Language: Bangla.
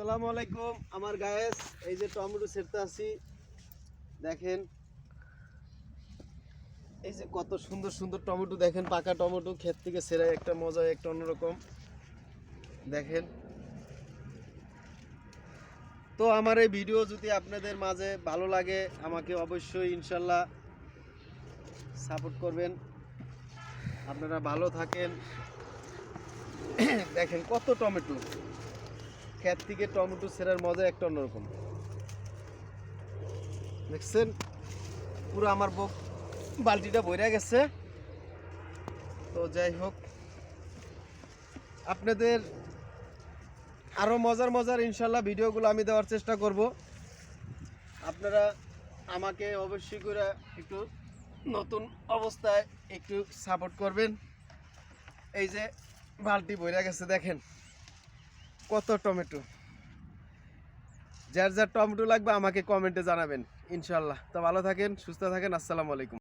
আসসালামু আলাইকুম আমার গায়েস, এই যে টমেটো ছেড়তে আসি দেখেন, এই যে কত সুন্দর সুন্দর টমেটো দেখেন, পাকা টমেটো ক্ষেত থেকে ছেড়ে একটা মজা, একটা অন্যরকম দেখেন। তো আমার এই ভিডিও যদি আপনাদের মাঝে ভালো লাগে আমাকে অবশ্যই ইনশাল্লাহ সাপোর্ট করবেন। আপনারা ভালো থাকেন। দেখেন কত টমেটো, ক্ষেত থেকে টমেটো ছেড়ার মজা একটা অন্যরকম দেখছেন। পুরো আমার বালতিটা বইরা গেছে। তো যাই হোক, আপনাদের আরো মজার মজার ইনশাল্লাহ ভিডিওগুলো আমি দেওয়ার চেষ্টা করব। আপনারা আমাকে অবশ্যই করে একটু নতুন অবস্থায় একটু সাপোর্ট করবেন। এই যে বালতি বইরা গেছে দেখেন কত টমেটো। যার যার টমেটো লাগবে আমাকে কমেন্টে জানাবেন ইনশাল্লাহ। তো ভালো থাকেন, সুস্থ থাকেন। আসসালামু আলাইকুম।